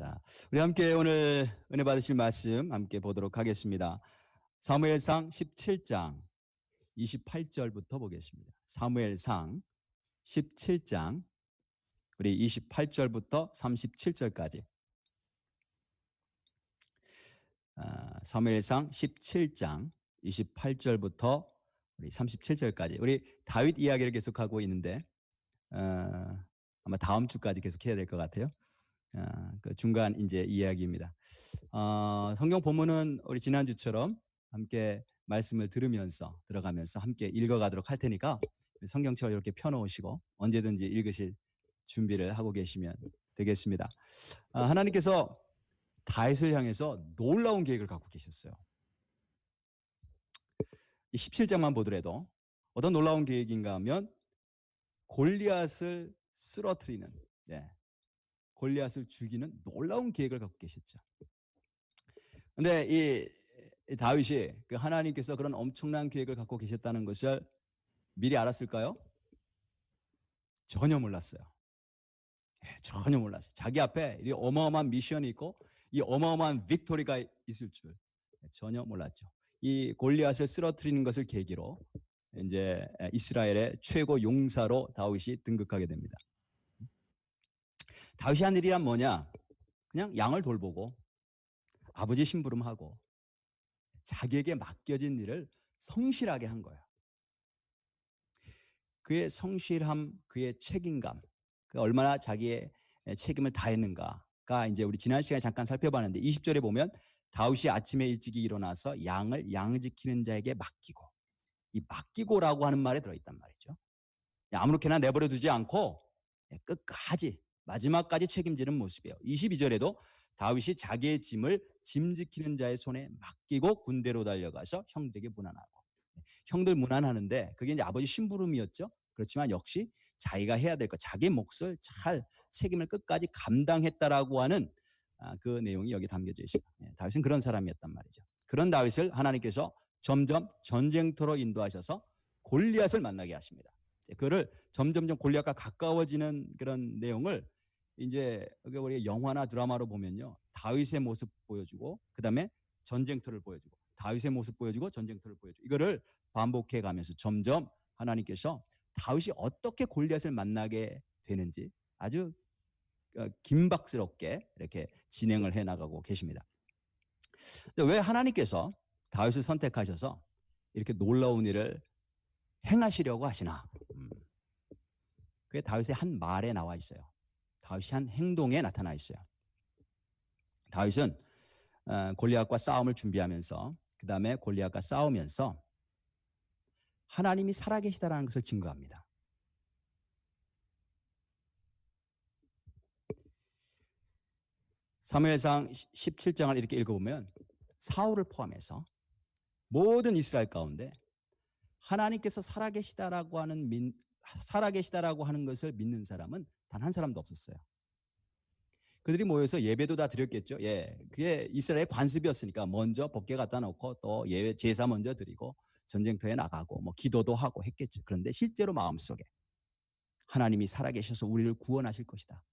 자, 우리 함께 오늘 은혜 받으실 말씀 함께 보도록 하겠습니다. 사무엘상 17장 28절부터 보겠습니다. 사무엘상 17장 우리 28절부터 37절까지. 사무엘상 17장 28절부터 우리 37절까지. 우리 다윗 이야기를 계속하고 있는데 아마 다음 주까지 계속해야 될 것 같아요. 그 중간 이제 이야기입니다. 성경 본문은 우리 지난주처럼 함께 말씀을 들으면서 들어가면서 함께 읽어가도록 할 테니까 성경책을 이렇게 펴놓으시고 언제든지 읽으실 준비를 하고 계시면 되겠습니다. 하나님께서 다윗을 향해서 놀라운 계획을 갖고 계셨어요. 17장만 보더라도 어떤 놀라운 계획인가 하면 골리앗을 쓰러뜨리는, 골리앗을 죽이는 놀라운 계획을 갖고 계셨죠. 그런데 이 다윗이 그 하나님께서 그런 엄청난 계획을 갖고 계셨다는 것을 미리 알았을까요? 전혀 몰랐어요. 전혀 몰랐어요. 자기 앞에 이 어마어마한 미션이 있고 이 어마어마한 빅토리가 있을 줄 전혀 몰랐죠. 이 골리앗을 쓰러뜨리는 것을 계기로 이제 이스라엘의 최고 용사로 다윗이 등극하게 됩니다. 다윗이 한 일이란 뭐냐? 그냥 양을 돌보고 아버지 심부름하고 자기에게 맡겨진 일을 성실하게 한 거야. 그의 성실함, 그의 책임감, 그 얼마나 자기의 책임을 다했는가가 이제 우리 지난 시간에 잠깐 살펴봤는데 20절에 보면 다윗이 아침에 일찍이 일어나서 양을 양 지키는 자에게 맡기고, 이 맡기고라고 하는 말에 들어있단 말이죠. 아무렇게나 내버려 두지 않고 끝까지 마지막까지 책임지는 모습이에요. 22절에도 다윗이 자기의 짐을 짐 지키는 자의 손에 맡기고 군대로 달려가서 형들에게 문안하고, 형들 문안하는데 그게 이제 아버지 심부름이었죠. 그렇지만 역시 자기가 해야 될 것, 자기 몫을 잘 책임을 끝까지 감당했다라고 하는 그 내용이 여기 담겨져 있습니다. 다윗은 그런 사람이었단 말이죠. 그런 다윗을 하나님께서 점점 전쟁터로 인도하셔서 골리앗을 만나게 하십니다. 그를 점점점 골리앗과 가까워지는 그런 내용을 이제 우리 영화나 드라마로 보면요, 다윗의 모습 보여주고 그 다음에 전쟁터를 보여주고 다윗의 모습 보여주고 전쟁터를 보여주고 이거를 반복해 가면서 점점 하나님께서 다윗이 어떻게 골리앗을 만나게 되는지 아주 긴박스럽게 이렇게 진행을 해나가고 계십니다. 근데 왜 하나님께서 다윗을 선택하셔서 이렇게 놀라운 일을 행하시려고 하시나? 그게 다윗의 한 말에 나와 있어요. 다윗이 한 행동에 나타나 있어요. 다윗은 골리앗과 싸움을 준비하면서 그 다음에 골리앗과 싸우면서 하나님이 살아계시다라는 것을 증거합니다. 사무엘상 17장을 이렇게 읽어보면 사울을 포함해서 모든 이스라엘 가운데 하나님께서 살아계시다라고 하는 것을 믿는 사람은 단 한 사람도 없었어요. 그들이 모여서 예배도 다 드렸겠죠. 그게 이스라엘의 관습이었으니까 먼저 법궤 갖다 놓고 또 예배 제사 먼저 드리고 전쟁터에 나가고 뭐 기도도 하고 했겠죠. 그런데 실제로 마음속에 하나님이 살아계셔서 우리를 구원하실 것이다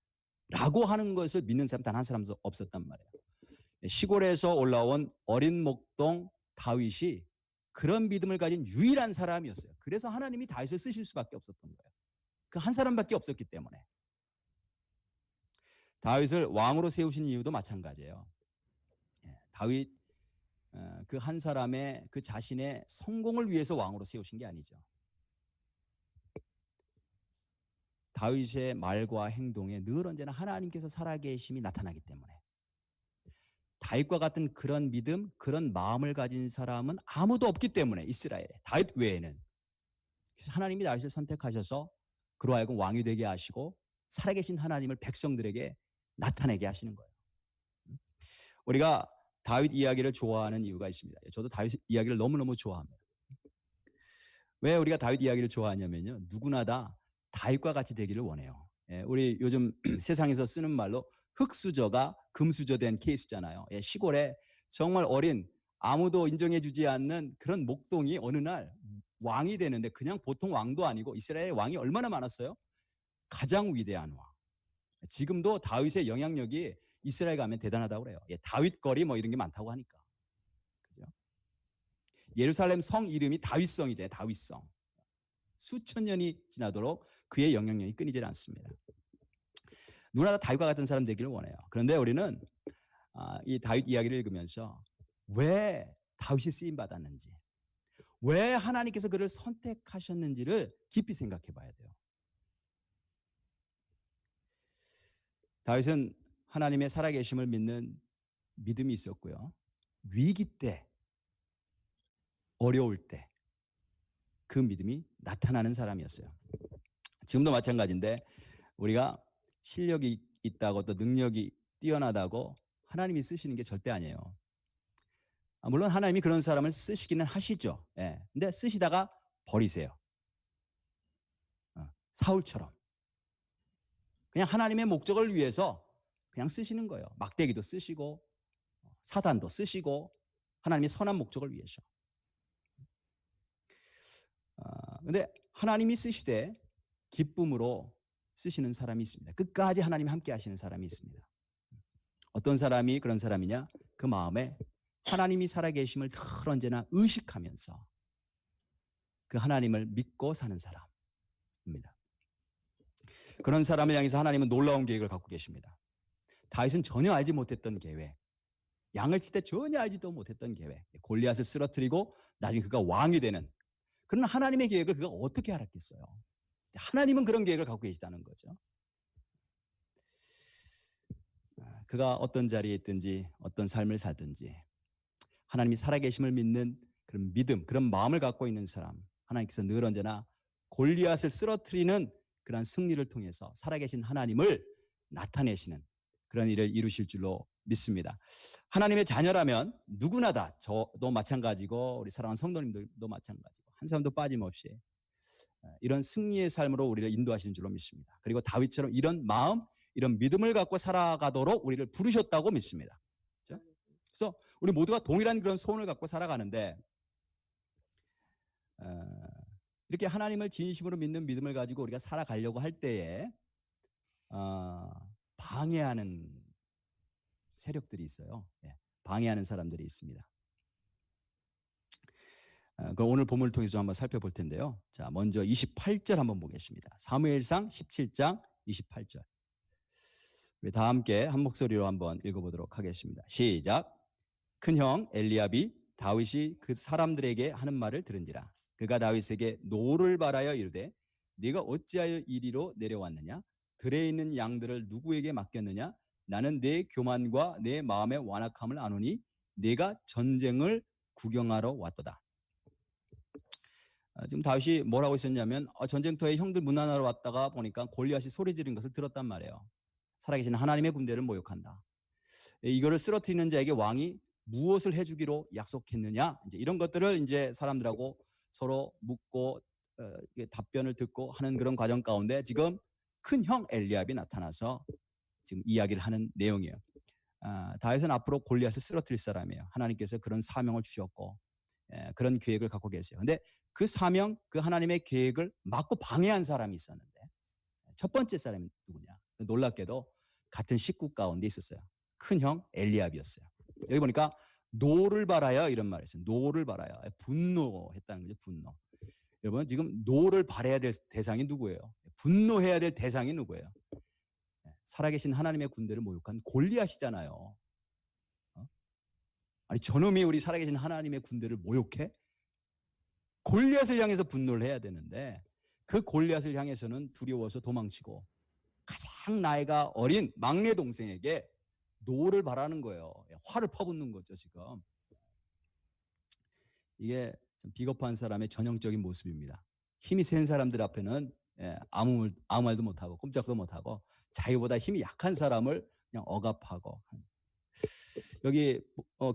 라고 하는 것을 믿는 사람 단 한 사람도 없었단 말이에요. 시골에서 올라온 어린 목동 다윗이 그런 믿음을 가진 유일한 사람이었어요. 그래서 하나님이 다윗을 쓰실 수밖에 없었던 거예요. 그 한 사람밖에 없었기 때문에. 다윗을 왕으로 세우신 이유도 마찬가지예요. 다윗 그 한 사람의 그 자신의 성공을 위해서 왕으로 세우신 게 아니죠. 다윗의 말과 행동에 늘 언제나 하나님께서 살아계심이 나타나기 때문에 다윗과 같은 그런 믿음, 그런 마음을 가진 사람은 아무도 없기 때문에 이스라엘에 다윗 외에는. 그래서 하나님이 다윗을 선택하셔서 그로 하여금 왕이 되게 하시고 살아계신 하나님을 백성들에게 나타내게 하시는 거예요. 우리가 다윗 이야기를 좋아하는 이유가 있습니다. 저도 다윗 이야기를 너무너무 좋아합니다. 왜 우리가 다윗 이야기를 좋아하냐면요, 누구나 다 다윗과 같이 되기를 원해요. 우리 요즘 세상에서 쓰는 말로 흙수저가 금수저된 케이스잖아요. 시골에 정말 어린 아무도 인정해주지 않는 그런 목동이 어느 날 왕이 되는데 그냥 보통 왕도 아니고 이스라엘의 왕이 얼마나 많았어요? 가장 위대한 왕. 지금도 다윗의 영향력이 이스라엘 가면 대단하다고 그래요. 예, 다윗 거리 뭐 이런 게 많다고 하니까. 그죠? 예루살렘 성 이름이 다윗성이죠. 다윗성. 수천 년이 지나도록 그의 영향력이 끊이질 않습니다. 누구나 다 다윗과 같은 사람 되기를 원해요. 그런데 우리는 이 다윗 이야기를 읽으면서 왜 다윗이 쓰임 받았는지, 왜 하나님께서 그를 선택하셨는지를 깊이 생각해 봐야 돼요. 다윗은 하나님의 살아계심을 믿는 믿음이 있었고요. 위기 때, 어려울 때 그 믿음이 나타나는 사람이었어요. 지금도 마찬가지인데 우리가 실력이 있다고 또 능력이 뛰어나다고 하나님이 쓰시는 게 절대 아니에요. 물론 하나님이 그런 사람을 쓰시기는 하시죠. 예. 근데 쓰시다가 버리세요. 사울처럼. 그냥 하나님의 목적을 위해서 그냥 쓰시는 거예요. 막대기도 쓰시고 사단도 쓰시고 하나님의 선한 목적을 위해서. 근데 하나님이 쓰시되 기쁨으로 쓰시는 사람이 있습니다. 끝까지 하나님이 함께 하시는 사람이 있습니다. 어떤 사람이 그런 사람이냐? 그 마음에 하나님이 살아계심을 늘 언제나 의식하면서 그 하나님을 믿고 사는 사람입니다. 그런 사람을 향해서 하나님은 놀라운 계획을 갖고 계십니다. 다윗은 전혀 알지 못했던 계획, 양을 칠 때 전혀 알지도 못했던 계획, 골리앗을 쓰러뜨리고 나중에 그가 왕이 되는 그런 하나님의 계획을 그가 어떻게 알았겠어요? 하나님은 그런 계획을 갖고 계시다는 거죠. 그가 어떤 자리에 있든지 어떤 삶을 살든지 하나님이 살아계심을 믿는 그런 믿음, 그런 마음을 갖고 있는 사람, 하나님께서 늘 언제나 골리앗을 쓰러뜨리는 그런 승리를 통해서 살아계신 하나님을 나타내시는 그런 일을 이루실 줄로 믿습니다. 하나님의 자녀라면 누구나 다, 저도 마찬가지고 우리 사랑하는 성도님들도 마찬가지고 한 사람도 빠짐없이 이런 승리의 삶으로 우리를 인도하시는 줄로 믿습니다. 그리고 다윗처럼 이런 마음, 이런 믿음을 갖고 살아가도록 우리를 부르셨다고 믿습니다. 그렇죠? 그래서 우리 모두가 동일한 그런 소원을 갖고 살아가는데 이렇게 하나님을 진심으로 믿는 믿음을 가지고 우리가 살아가려고 할 때에 방해하는 세력들이 있어요. 방해하는 사람들이 있습니다. 그럼 오늘 본문을 통해서 한번 살펴볼 텐데요. 자, 먼저 28절 한번 보겠습니다. 사무엘상 17장 28절. 우리 다 함께 한 목소리로 한번 읽어보도록 하겠습니다. 시작. 큰형 엘리압이 다윗이 그 사람들에게 하는 말을 들은지라. 그가 다윗에게 노를 바라여 이르되 네가 어찌하여 이리로 내려왔느냐? 들에 있는 양들을 누구에게 맡겼느냐? 나는 내 교만과 내 마음의 완악함을 아노니 네가 전쟁을 구경하러 왔도다. 지금 다윗이 뭐라고 했었냐면 전쟁터에 형들 문안하러 왔다가 보니까 골리앗이 소리 지른 것을 들었단 말이에요. 살아계신 하나님의 군대를 모욕한다. 이거를 쓰러뜨리는 자에게 왕이 무엇을 해주기로 약속했느냐? 이제 이런 것들을 이제 사람들하고 서로 묻고 답변을 듣고 하는 그런 과정 가운데 지금 큰 형 엘리압이 나타나서 지금 이야기를 하는 내용이에요. 다윗은 앞으로 골리앗을 쓰러뜨릴 사람이에요. 하나님께서 그런 사명을 주셨고 그런 계획을 갖고 계세요. 근데 그 사명, 그 하나님의 계획을 막고 방해한 사람이 있었는데 첫 번째 사람이 누구냐? 놀랍게도 같은 식구 가운데 있었어요. 큰형 엘리압이었어요. 여기 보니까 노를 바라여 이런 말이 있어요. 노를 바라여. 분노했다는 거죠. 분노. 여러분 지금 노를 바라야 될 대상이 누구예요? 분노해야 될 대상이 누구예요? 살아계신 하나님의 군대를 모욕한 골리앗이잖아요. 아니 저놈이 우리 살아계신 하나님의 군대를 모욕해? 골리앗을 향해서 분노를 해야 되는데 그 골리앗을 향해서는 두려워서 도망치고 가장 나이가 어린 막내 동생에게 노를 바라는 거예요. 화를 퍼붓는 거죠 지금. 이게 좀 비겁한 사람의 전형적인 모습입니다. 힘이 센 사람들 앞에는 아무 말도 못하고 꼼짝도 못하고 자기보다 힘이 약한 사람을 그냥 억압하고. 여기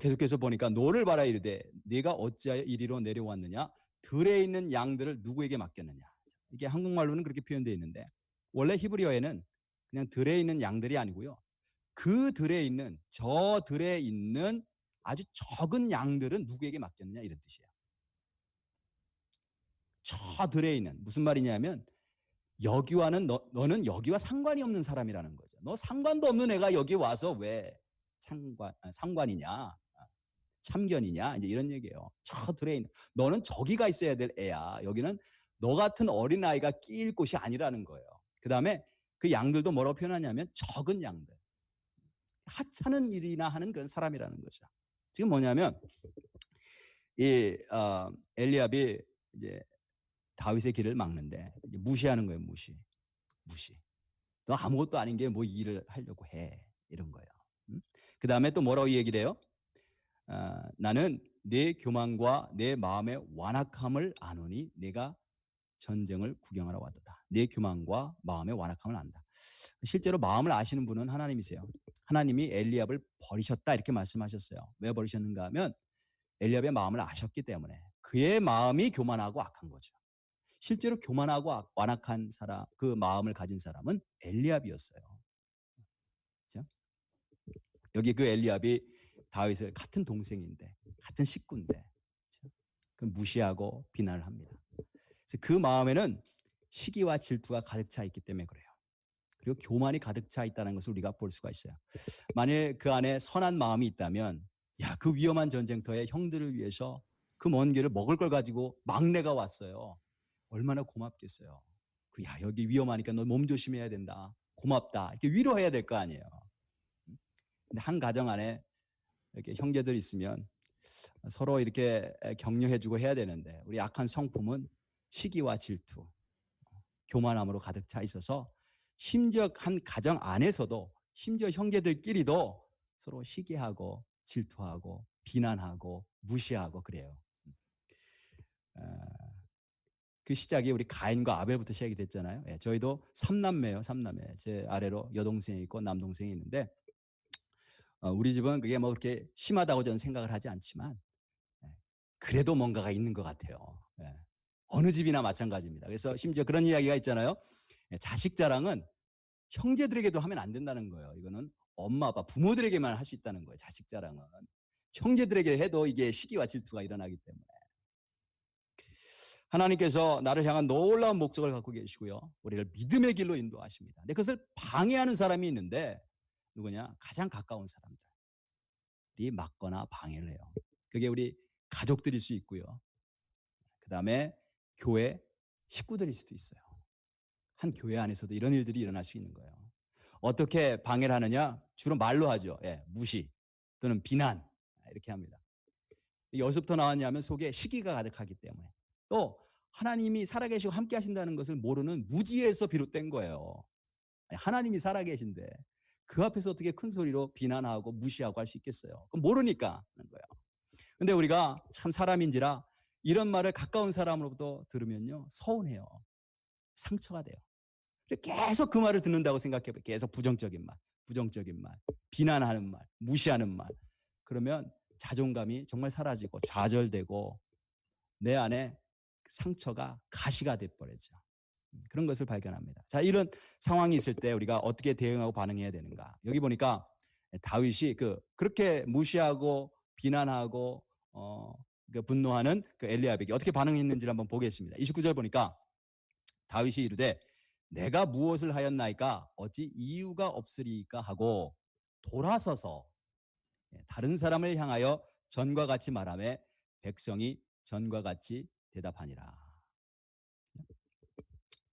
계속해서 보니까 노를 바라 이르되 네가 어찌하여 이리로 내려왔느냐? 들에 있는 양들을 누구에게 맡겼느냐? 이게 한국말로는 그렇게 표현되어 있는데 원래 히브리어에는 그냥 들에 있는 양들이 아니고요. 그 들에 있는 저 들에 있는 아주 적은 양들은 누구에게 맡겼느냐 이런 뜻이에요. 저 들에 있는 무슨 말이냐면 여기와는 너는 여기와 상관이 없는 사람이라는 거죠. 너 상관도 없는 애가 여기 와서 왜 상관이냐? 참견이냐? 이제 이런 얘기예요. 저 들에 있는 너는 저기가 있어야 될 애야. 여기는 너 같은 어린아이가 끼일 곳이 아니라는 거예요. 그다음에 그 양들도 뭐라고 표현하냐면 적은 양들. 하찮은 일이나 하는 그런 사람이라는 거죠. 지금 뭐냐면 이 엘리압이 이제 다윗의 길을 막는데 이제 무시하는 거예요. 무시. 너 아무것도 아닌 게 뭐 일을 하려고 해. 이런 거예요. 그 다음에 또 뭐라고 얘기를 해요? 나는 내 교만과 내 마음의 완악함을 아노니 내가 전쟁을 구경하러 왔다. 내 교만과 마음의 완악함을 안다. 실제로 마음을 아시는 분은 하나님이세요. 하나님이 엘리압을 버리셨다 이렇게 말씀하셨어요. 왜 버리셨는가 하면 엘리압의 마음을 아셨기 때문에 그의 마음이 교만하고 악한 거죠. 실제로 교만하고 완악한 사람, 그 마음을 가진 사람은 엘리압이었어요. 그렇죠? 여기 그 엘리압이 다윗의 같은 동생인데, 같은 식구인데, 그렇죠? 그 무시하고 비난을 합니다. 그래서 그 마음에는 시기와 질투가 가득 차 있기 때문에 그래요. 그리고 교만이 가득 차 있다는 것을 우리가 볼 수가 있어요. 만일 그 안에 선한 마음이 있다면, 야, 그 위험한 전쟁터에 형들을 위해서 그 먼 길을 먹을 걸 가지고 막내가 왔어요. 얼마나 고맙겠어요. 야, 여기 위험하니까 너 몸 조심해야 된다. 고맙다. 이렇게 위로해야 될 거 아니에요. 근데 한 가정 안에 이렇게 형제들이 있으면 서로 이렇게 격려해주고 해야 되는데 우리 악한 성품은 시기와 질투, 교만함으로 가득 차 있어서 심지어 한 가정 안에서도 심지어 형제들끼리도 서로 시기하고 질투하고 비난하고 무시하고 그래요. 그 시작이 우리 가인과 아벨부터 시작이 됐잖아요. 예, 저희도 3남매예요. 3남매. 제 아래로 여동생이 있고 남동생이 있는데 우리 집은 그게 뭐 그렇게 심하다고 저는 생각을 하지 않지만 그래도 뭔가가 있는 것 같아요. 예. 어느 집이나 마찬가지입니다. 그래서 심지어 그런 이야기가 있잖아요. 자식 자랑은 형제들에게도 하면 안 된다는 거예요. 이거는 엄마, 아빠, 부모들에게만 할 수 있다는 거예요. 자식 자랑은. 형제들에게 해도 이게 시기와 질투가 일어나기 때문에. 하나님께서 나를 향한 놀라운 목적을 갖고 계시고요. 우리를 믿음의 길로 인도하십니다. 근데 그것을 방해하는 사람이 있는데 누구냐? 가장 가까운 사람들이 막거나 방해를 해요. 그게 우리 가족들일 수 있고요. 그 다음에 교회 식구들일 수도 있어요. 한 교회 안에서도 이런 일들이 일어날 수 있는 거예요. 어떻게 방해를 하느냐? 주로 말로 하죠. 예, 무시 또는 비난 이렇게 합니다. 여기서부터 나왔냐면 속에 시기가 가득하기 때문에 또 하나님이 살아계시고 함께 하신다는 것을 모르는 무지에서 비롯된 거예요. 하나님이 살아계신데 그 앞에서 어떻게 큰 소리로 비난하고 무시하고 할 수 있겠어요? 그럼 모르니까 하는 거예요. 근데 우리가 참 사람인지라 이런 말을 가까운 사람으로부터 들으면요 서운해요. 상처가 돼요. 계속 그 말을 듣는다고 생각해봐요. 계속 부정적인 말, 비난하는 말, 무시하는 말. 그러면 자존감이 정말 사라지고 좌절되고 내 안에 상처가 가시가 돼버리죠. 그런 것을 발견합니다. 자, 이런 상황이 있을 때 우리가 어떻게 대응하고 반응해야 되는가? 여기 보니까 다윗이 그렇게 무시하고 비난하고 분노하는 그 엘리압에게 어떻게 반응했는지를 한번 보겠습니다. 29절 보니까 다윗이 이르되 내가 무엇을 하였나이까 어찌 이유가 없으리까 하고 돌아서서 다른 사람을 향하여 전과 같이 말하며 백성이 전과 같이 대답하니라.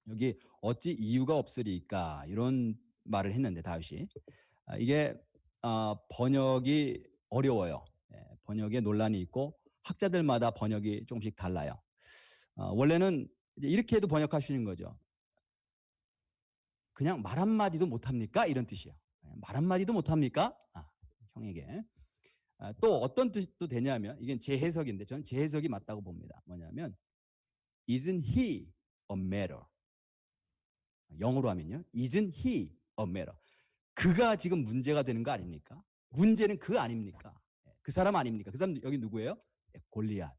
여기 어찌 이유가 없으리까 이런 말을 했는데 다윗이 이게 번역이 어려워요. 번역에 논란이 있고 학자들마다 번역이 조금씩 달라요. 원래는 이제 이렇게 해도 번역할 수 있는 거죠. 그냥 말 한마디도 못합니까? 이런 뜻이에요. 말 한마디도 못합니까? 형에게. 또 어떤 뜻도 되냐면 이게 제 해석인데 저는 제 해석이 맞다고 봅니다. 뭐냐면 Isn't he a matter? 영어로 하면요. Isn't he a matter? 그가 지금 문제가 되는 거 아닙니까? 문제는 그 아닙니까? 그 사람 아닙니까? 그 사람 여기 누구예요? 골리앗.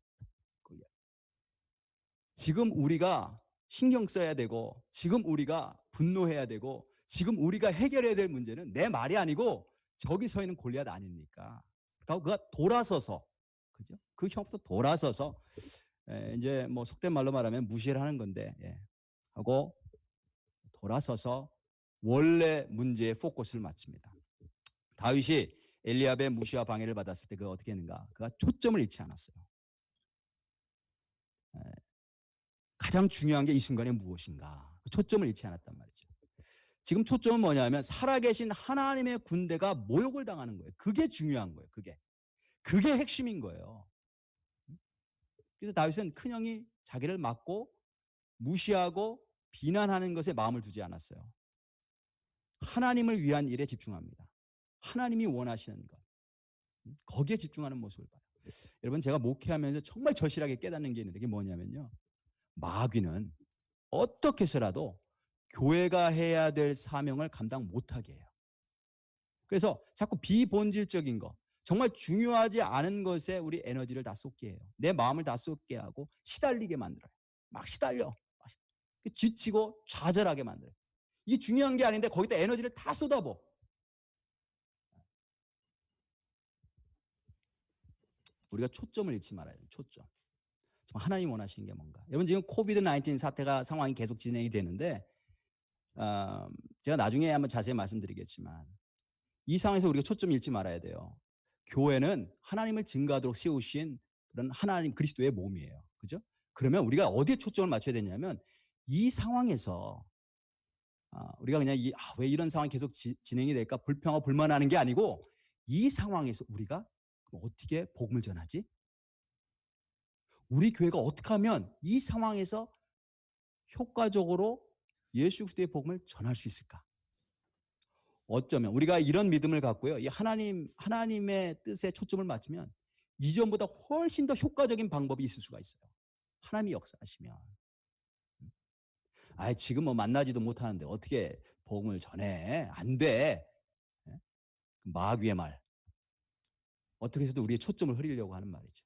지금 우리가 신경 써야 되고 지금 우리가 분노해야 되고 지금 우리가 해결해야 될 문제는 내 말이 아니고 저기 서 있는 골리앗 아닙니까? 그러니까 그가 돌아서서 그죠? 그 형부터 돌아서서 이제 뭐 속된 말로 말하면 무시를 하는 건데 하고 돌아서서 원래 문제의 포커스를 맞춥니다. 다윗이 엘리압의 무시와 방해를 받았을 때 그가 어떻게 했는가? 그가 초점을 잃지 않았어요. 가장 중요한 게 이 순간에 무엇인가? 초점을 잃지 않았단 말이죠. 지금 초점은 뭐냐면 살아계신 하나님의 군대가 모욕을 당하는 거예요. 그게 중요한 거예요. 그게 핵심인 거예요. 그래서 다윗은 큰형이 자기를 맞고 무시하고 비난하는 것에 마음을 두지 않았어요. 하나님을 위한 일에 집중합니다. 하나님이 원하시는 것. 거기에 집중하는 모습을 봐요. 여러분, 제가 목회하면서 정말 절실하게 깨닫는 게 있는데 그게 뭐냐면요. 마귀는 어떻게 해서라도 교회가 해야 될 사명을 감당 못하게 해요. 그래서 자꾸 비본질적인 거, 정말 중요하지 않은 것에 우리 에너지를 다 쏟게 해요. 내 마음을 다 쏟게 하고 시달리게 만들어요. 막 시달려. 지치고 좌절하게 만들어요. 이게 중요한 게 아닌데 거기다 에너지를 다 쏟아부어. 우리가 초점을 잃지 말아야 돼요. 초점. 하나님 원하시는 게 뭔가. 여러분 지금 코비드 19 사태가 상황이 계속 진행이 되는데 제가 나중에 한번 자세히 말씀드리겠지만 이 상황에서 우리가 초점 잃지 말아야 돼요. 교회는 하나님을 증거하도록 세우신 그런 하나님 그리스도의 몸이에요. 그죠? 그러면 우리가 어디에 초점을 맞춰야 되냐면 이 상황에서 우리가 그냥 왜 이런 상황이 계속 진행이 될까 불평하고 불만하는 게 아니고 이 상황에서 우리가 어떻게 복음을 전하지? 우리 교회가 어떻게 하면 이 상황에서 효과적으로 예수 그리스도의 복음을 전할 수 있을까? 어쩌면 우리가 이런 믿음을 갖고요. 이 하나님의 뜻에 초점을 맞추면 이전보다 훨씬 더 효과적인 방법이 있을 수가 있어요. 하나님이 역사하시면. 지금 뭐 만나지도 못하는데 어떻게 복음을 전해? 안 돼. 마귀의 말. 어떻게 해서도 우리의 초점을 흐리려고 하는 말이죠.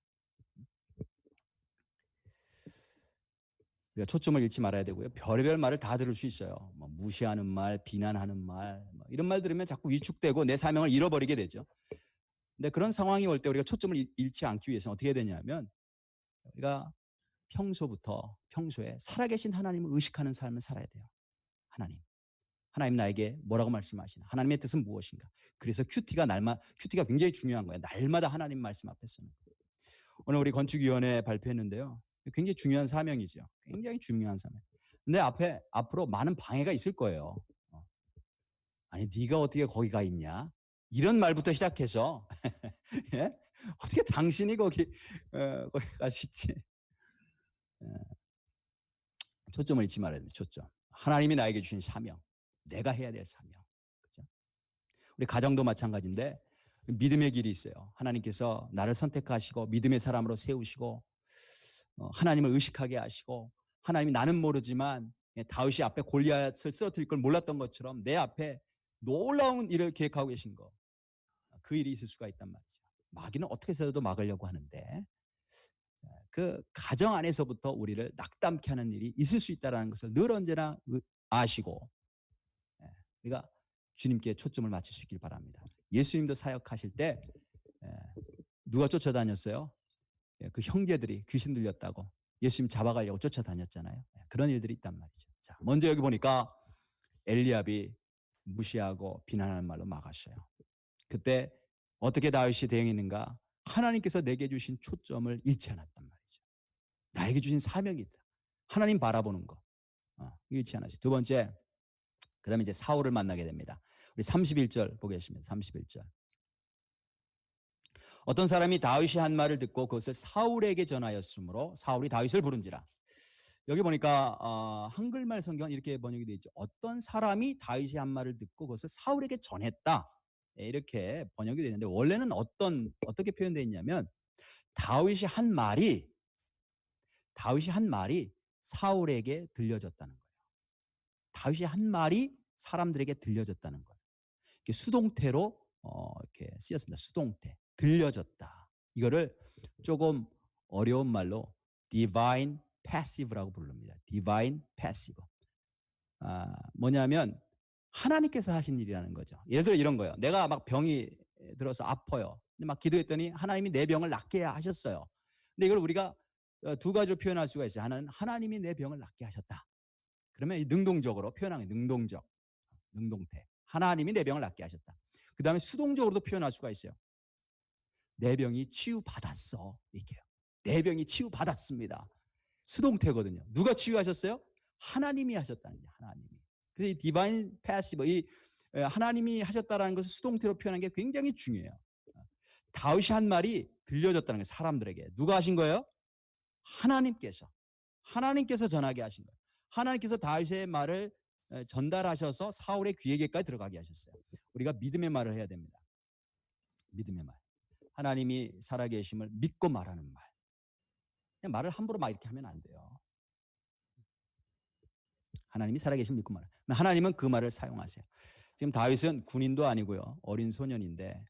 우리가 초점을 잃지 말아야 되고요. 별의별 말을 다 들을 수 있어요. 뭐 무시하는 말, 비난하는 말, 이런 말 들으면 자꾸 위축되고 내 사명을 잃어버리게 되죠. 근데 그런 상황이 올 때 우리가 초점을 잃지 않기 위해서는 어떻게 해야 되냐면 우리가 평소에 살아계신 하나님을 의식하는 삶을 살아야 돼요. 하나님 나에게 뭐라고 말씀하시나? 하나님의 뜻은 무엇인가? 그래서 큐티가 굉장히 중요한 거예요. 날마다 하나님 말씀 앞에 서는. 오늘 우리 건축위원회 발표했는데요. 굉장히 중요한 사명이죠. 굉장히 중요한 사명. 근데 앞으로 많은 방해가 있을 거예요. 아니 네가 어떻게 거기 가 있냐? 이런 말부터 시작해서 예? 어떻게 당신이 거기 갈 수 있지? 초점을 잃지 말아야 돼요. 초점. 하나님이 나에게 주신 사명. 내가 해야 될 사명. 그죠? 우리 가정도 마찬가지인데 믿음의 길이 있어요. 하나님께서 나를 선택하시고 믿음의 사람으로 세우시고 하나님을 의식하게 하시고 하나님이 나는 모르지만 다윗이 앞에 골리앗을 쓰러뜨릴 걸 몰랐던 것처럼 내 앞에 놀라운 일을 계획하고 계신 거. 그 일이 있을 수가 있단 말이죠. 마귀는 어떻게 해서도 막으려고 하는데 그 가정 안에서부터 우리를 낙담케 하는 일이 있을 수 있다는 것을 늘 언제나 아시고 우리가 주님께 초점을 맞출 수 있길 바랍니다. 예수님도 사역하실 때 누가 쫓아다녔어요? 그 형제들이 귀신 들렸다고 예수님 잡아가려고 쫓아다녔잖아요. 그런 일들이 있단 말이죠. 자, 먼저 여기 보니까 엘리압이 무시하고 비난하는 말로 막았어요. 그때 어떻게 다윗이 대응했는가? 하나님께서 내게 주신 초점을 잃지 않았단 말이죠. 나에게 주신 사명이 있다. 하나님 바라보는 거. 잃지 않았어요. 두 번째, 그 다음에 이제 사울을 만나게 됩니다. 우리 31절 보겠습니다. 31절. 어떤 사람이 다윗이 한 말을 듣고 그것을 사울에게 전하였으므로 사울이 다윗을 부른지라. 여기 보니까 한글말 성경은 이렇게 번역이 되어 있죠. 어떤 사람이 다윗이 한 말을 듣고 그것을 사울에게 전했다. 이렇게 번역이 되는데 원래는 어떻게 표현되어 있냐면 다윗이 한 말이 사울에게 들려졌다는 거예요. 다윗이 한 말이 사람들에게 들려졌다는 거예요. 이렇게 수동태로 이렇게 쓰였습니다. 수동태. 들려졌다. 이거를 조금 어려운 말로 divine passive라고 부릅니다. divine passive. 뭐냐면 하나님께서 하신 일이라는 거죠. 예를 들어 이런 거예요. 내가 막 병이 들어서 아파요. 근데 막 기도했더니 하나님이 내 병을 낫게 하셨어요. 근데 이걸 우리가 두 가지로 표현할 수가 있어요. 하나는 하나님이 내 병을 낫게 하셨다. 그러면 이 능동적으로 표현하는 거예요. 능동적, 능동태. 하나님이 내 병을 낫게 하셨다. 그 다음에 수동적으로도 표현할 수가 있어요. 내 병이 치유받았어. 이렇게요. 내 병이 치유받았습니다. 수동태거든요. 누가 치유하셨어요? 하나님이 하셨다는 거예요. 하나님이. 그래서 이 디바인 패시브, 이 하나님이 하셨다라는 것을 수동태로 표현하는 게 굉장히 중요해요. 다윗이 한 말이 들려졌다는 거예요. 사람들에게. 누가 하신 거예요? 하나님께서. 하나님께서 전하게 하신 거예요. 하나님께서 다윗의 말을 전달하셔서 사울의 귀에게까지 들어가게 하셨어요. 우리가 믿음의 말을 해야 됩니다. 믿음의 말. 하나님이 살아계심을 믿고 말하는 말. 그냥 말을 함부로 막 이렇게 하면 안 돼요. 하나님이 살아계심을 믿고 말하는. 하나님은 그 말을 사용하세요. 지금 다윗은 군인도 아니고요. 어린 소년인데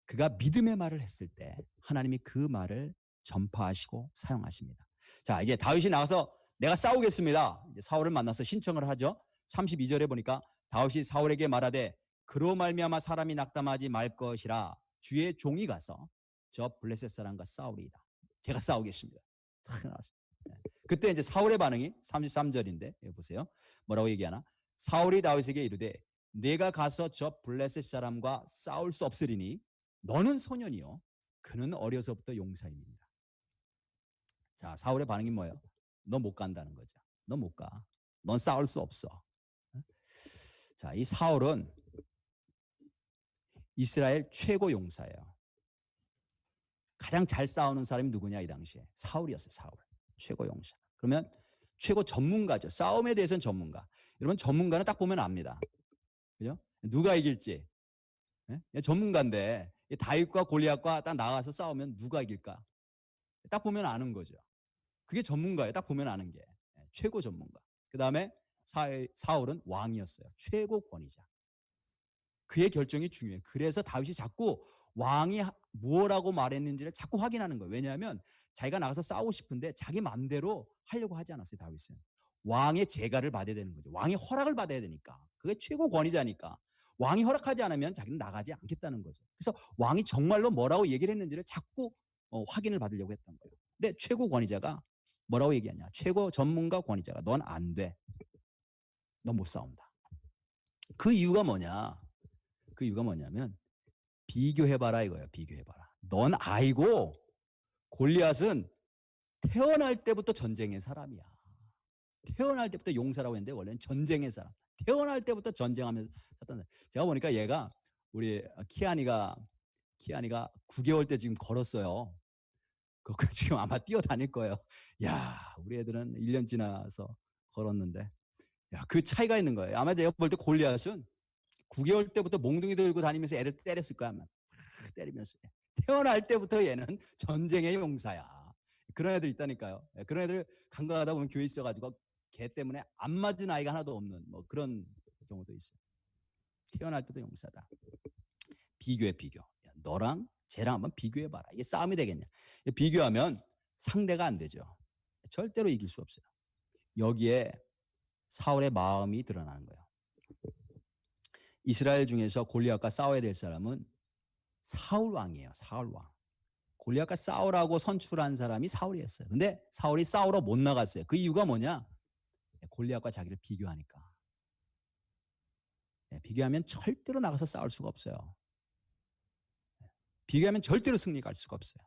그가 믿음의 말을 했을 때 하나님이 그 말을 전파하시고 사용하십니다. 자, 이제 다윗이 나가서 내가 싸우겠습니다. 이제 사울을 만나서 신청을 하죠. 32절에 보니까 다윗이 사울에게 말하되 그로 말미암아 사람이 낙담하지 말 것이라 주의 종이 가서 저 블레셋 사람과 싸우리이다. 제가 싸우겠습니다. 그때 이제 사울의 반응이 33절인데 여기 보세요. 뭐라고 얘기하나? 사울이 다윗에게 이르되 내가 가서 저 블레셋 사람과 싸울 수 없으리니 너는 소년이요 그는 어려서부터 용사입니다. 자, 사울의 반응이 뭐예요? 너 못 간다는 거죠. 너 못 가. 넌 싸울 수 없어. 자, 이 사울은 이스라엘 최고 용사예요. 가장 잘 싸우는 사람이 누구냐 이 당시에? 사울이었어요. 사울. 최고 용사. 그러면 최고 전문가죠. 싸움에 대해서는 전문가. 여러분 전문가는 딱 보면 압니다. 그죠? 누가 이길지. 예? 전문가인데 다윗과 골리앗과 딱 나가서 싸우면 누가 이길까? 딱 보면 아는 거죠. 그게 전문가예요. 딱 보면 아는 게. 최고 전문가. 그 다음에 사울은 왕이었어요. 최고 권위자. 그의 결정이 중요해요. 그래서 다윗이 자꾸 왕이 무엇라고 말했는지를 자꾸 확인하는 거예요. 왜냐하면 자기가 나가서 싸우고 싶은데 자기 마음대로 하려고 하지 않았어요. 다윗은. 왕의 제가를 받아야 되는 거죠. 왕의 허락을 받아야 되니까. 그게 최고 권위자니까. 왕이 허락하지 않으면 자기는 나가지 않겠다는 거죠. 그래서 왕이 정말로 뭐라고 얘기를 했는지를 자꾸 확인을 받으려고 했던 거예요. 근데 최고 권위자가 뭐라고 얘기하냐. 최고 전문가 권위자가 넌 안 돼. 넌 못 싸운다. 그 이유가 뭐냐. 그 이유가 뭐냐면 비교해봐라 이거예요. 비교해봐라. 넌 아이고 골리앗은 태어날 때부터 전쟁의 사람이야. 태어날 때부터 용사라고 했는데 원래는 전쟁의 사람. 태어날 때부터 전쟁하면서 살던 사람. 제가 보니까 얘가 우리 키아니가 9개월 때 지금 걸었어요. 그거 지금 아마 뛰어다닐 거예요. 야, 우리 애들은 1년 지나서 걸었는데 야, 그 차이가 있는 거예요. 아마 제가 볼 때 골리앗은 9개월 때부터 몽둥이 들고 다니면서 애를 때렸을 거야. 막 때리면서. 태어날 때부터 얘는 전쟁의 용사야. 그런 애들 있다니까요. 그런 애들 간과하다 보면 교회 있어가지고 걔 때문에 안 맞은 아이가 하나도 없는 뭐 그런 경우도 있어요. 태어날 때도 용사다. 비교해 비교. 야, 너랑 쟤랑 한번 비교해봐라. 이게 싸움이 되겠냐. 비교하면 상대가 안 되죠. 절대로 이길 수 없어요. 여기에 사울의 마음이 드러나는 거예요. 이스라엘 중에서 골리앗과 싸워야 될 사람은 사울 왕이에요. 사울 왕. 골리앗과 싸우라고 선출한 사람이 사울이었어요. 근데 사울이 싸우러 못 나갔어요. 그 이유가 뭐냐? 골리앗과 자기를 비교하니까. 비교하면 절대로 나가서 싸울 수가 없어요. 비교하면 절대로 승리할 수가 없어요.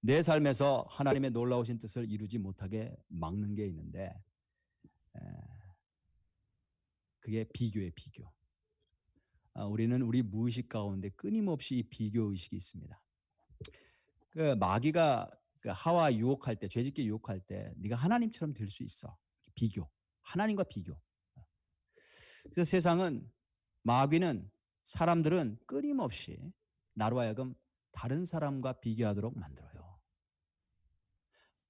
내 삶에서 하나님의 놀라우신 뜻을 이루지 못하게 막는 게 있는데 그게 비교예요. 비교. 우리는 우리 무의식 가운데 끊임없이 이 비교 의식이 있습니다. 그 마귀가 하와 유혹할 때, 죄짓게 유혹할 때 네가 하나님처럼 될 수 있어. 비교. 하나님과 비교. 그래서 세상은 마귀는 사람들은 끊임없이 나로 하여금 다른 사람과 비교하도록 만들어요.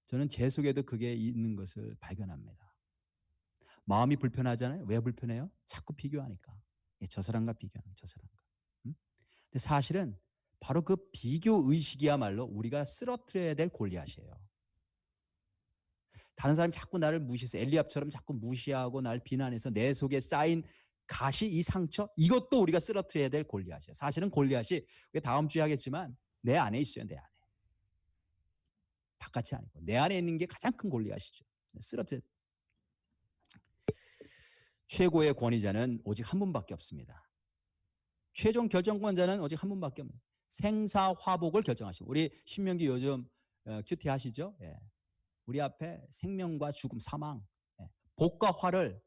저는 제 속에도 그게 있는 것을 발견합니다. 마음이 불편하잖아요. 왜 불편해요? 자꾸 비교하니까. 저 사람과 비교하는 저 사람과. 근데 사실은 바로 그 비교 의식이야말로 우리가 쓰러뜨려야 될 골리앗이에요. 다른 사람이 자꾸 나를 무시해서 엘리압처럼 자꾸 무시하고 날 비난해서 내 속에 쌓인 가시, 이 상처, 이것도 우리가 쓰러뜨려야 될 골리앗이에요. 사실은 골리앗이 다음 주에 하겠지만 내 안에 있어요. 내 안에. 바깥이 아니고 내 안에 있는 게 가장 큰 골리앗이죠. 쓰러뜨려. 최고의 권위자는 오직 한 분밖에 없습니다. 최종 결정권자는 오직 한 분밖에 없습니다. 생사화복을 결정하시고, 우리 신명기 요즘 큐티 하시죠? 예. 우리 앞에 생명과 죽음, 사망, 예. 복과 화를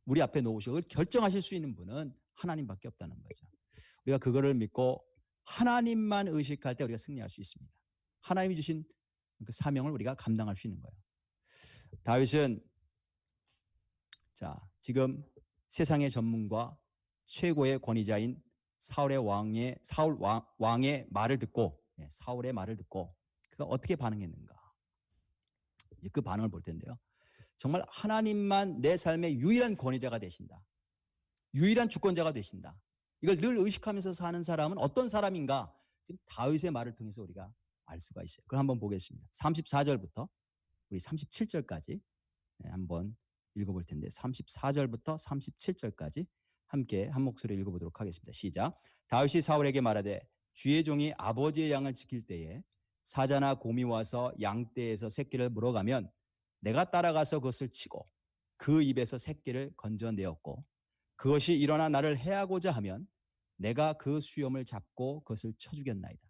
우리 앞에 놓으시고 결정하실 수 있는 분은 하나님밖에 없다는 거죠. 우리가 그거를 믿고 하나님만 의식할 때 우리가 승리할 수 있습니다. 하나님이 주신 그 사명을 우리가 감당할 수 있는 거예요. 다윗은 자, 지금 세상의 전문가 최고의 권위자인 사울 왕의 말을 듣고, 사울의 말을 듣고 그가 어떻게 반응했는가? 이제 그 반응을 볼 텐데요. 정말 하나님만 내 삶의 유일한 권위자가 되신다. 유일한 주권자가 되신다. 이걸 늘 의식하면서 사는 사람은 어떤 사람인가? 지금 다윗의 말을 통해서 우리가 알 수가 있어요. 그럼 한번 보겠습니다. 34절부터 우리 37절까지 한번 읽어볼 텐데 34절부터 37절까지 함께 한 목소리로 읽어보도록 하겠습니다. 시작. 다윗이 사울에게 말하되 주의 종이 아버지의 양을 지킬 때에 사자나 곰이 와서 양떼에서 새끼를 물어가면 내가 따라가서 그것을 치고 그 입에서 새끼를 건져내었고 그것이 일어나 나를 해하고자 하면 내가 그 수염을 잡고 그것을 쳐 죽였나이다.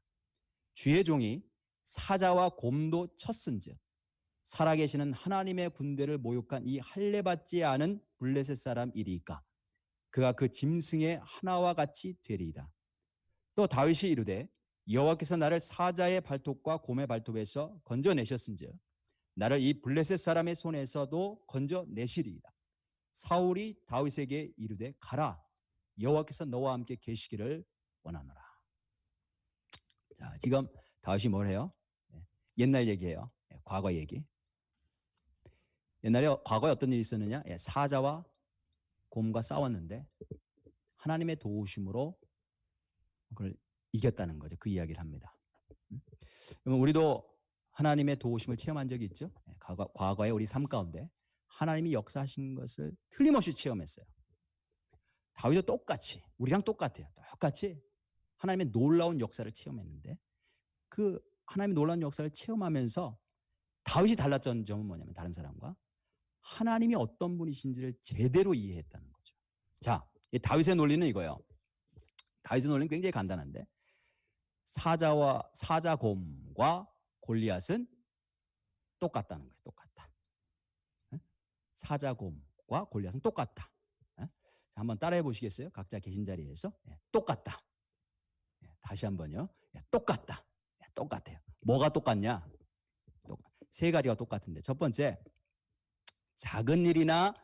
주의 종이 사자와 곰도 쳤은즉 살아계시는 하나님의 군대를 모욕한 이 할례받지 않은 블레셋 사람 이리이까 그가 그 짐승의 하나와 같이 되리이다. 또 다윗이 이르되 여호와께서 나를 사자의 발톱과 곰의 발톱에서 건져내셨은즉 나를 이 블레셋 사람의 손에서도 건져내시리이다. 사울이 다윗에게 이르되 가라 여호와께서 너와 함께 계시기를 원하노라. 자, 지금 다윗이 뭘 해요? 옛날 얘기예요. 과거 얘기. 옛날에 과거에 어떤 일이 있었느냐? 사자와 곰과 싸웠는데 하나님의 도우심으로 그걸 이겼다는 거죠. 그 이야기를 합니다. 그러면 우리도 하나님의 도우심을 체험한 적이 있죠? 과거에 우리 삶 가운데 하나님이 역사하신 것을 틀림없이 체험했어요. 다윗도 똑같이 우리랑 똑같아요. 똑같이 하나님의 놀라운 역사를 체험했는데 그 하나님의 놀라운 역사를 체험하면서 다윗이 달랐던 점은 뭐냐면 다른 사람과 하나님이 어떤 분이신지를 제대로 이해했다는 거죠. 자, 이 다윗의 논리는 이거예요. 다윗의 논리는 굉장히 간단한데 사자곰과 골리앗은 똑같다는 거예요. 똑같다. 사자곰과 골리앗은 똑같다. 자, 한번 따라해 보시겠어요? 각자 계신 자리에서. 똑같다. 다시 한번요. 똑같다. 똑같아요. 뭐가 똑같냐? 세 가지가 똑같은데 첫 번째 작은 일이나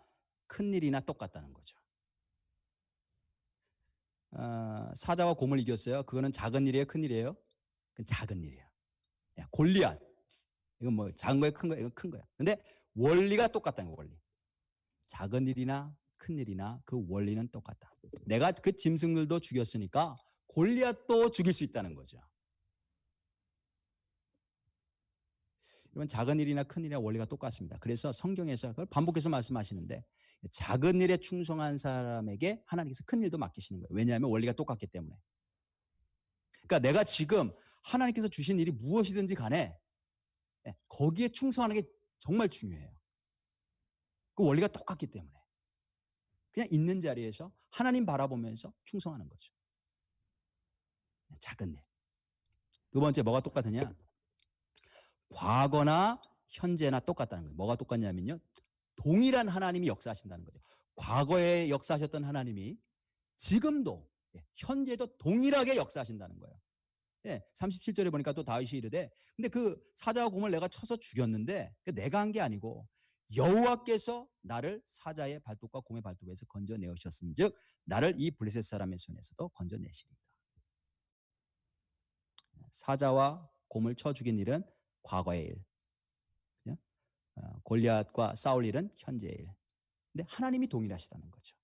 큰 일이나 똑같다는 거죠. 사자와 곰을 이겼어요. 그거는 작은 일이에요? 큰 일이에요? 그건 작은 일이에요. 골리앗. 이건 뭐 작은 거예요? 큰 거예요? 이건 큰 거예요. 근데 원리가 똑같다는 거예요. 원리. 작은 일이나 큰 일이나 그 원리는 똑같다. 내가 그 짐승들도 죽였으니까 골리앗도 죽일 수 있다는 거죠. 이런 작은 일이나 큰 일이나 원리가 똑같습니다. 그래서 성경에서 그걸 반복해서 말씀하시는데 작은 일에 충성한 사람에게 하나님께서 큰 일도 맡기시는 거예요. 왜냐하면 원리가 똑같기 때문에. 그러니까 내가 지금 하나님께서 주신 일이 무엇이든지 간에 거기에 충성하는 게 정말 중요해요. 그 원리가 똑같기 때문에. 그냥 있는 자리에서 하나님 바라보면서 충성하는 거죠. 작은 일. 두 번째 뭐가 똑같으냐? 과거나 현재나 똑같다는 거예요. 뭐가 똑같냐면요. 동일한 하나님이 역사하신다는 거죠. 과거에 역사하셨던 하나님이 지금도 현재도 동일하게 역사하신다는 거예요. 37절에 보니까 또 다윗이 이르되 근데 그 사자와 곰을 내가 쳐서 죽였는데 내가 한 게 아니고 여호와께서 나를 사자의 발톱과 곰의 발톱에서 건져내셨은즉 나를 이 블레셋 사람의 손에서도 건져내시리이다. 사자와 곰을 쳐 죽인 일은 과거의 일. 골리앗과 싸울 일은 현재의 일. 근데 하나님이 동일하시다는 거죠.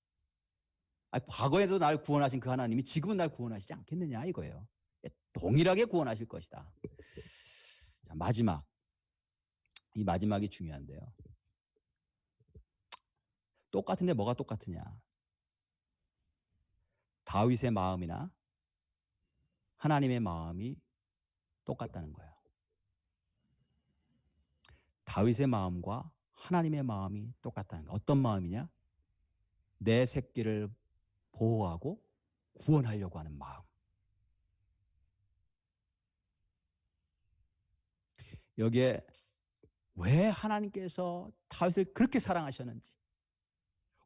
과거에도 날 구원하신 그 하나님이 지금은 날 구원하시지 않겠느냐 이거예요. 동일하게 구원하실 것이다. 자, 마지막. 이 마지막이 중요한데요. 똑같은데 뭐가 똑같으냐? 다윗의 마음이나 하나님의 마음이 똑같다는 거예요. 다윗의 마음과 하나님의 마음이 똑같다는 거. 어떤 마음이냐? 내 새끼를 보호하고 구원하려고 하는 마음. 여기에 왜 하나님께서 다윗을 그렇게 사랑하셨는지,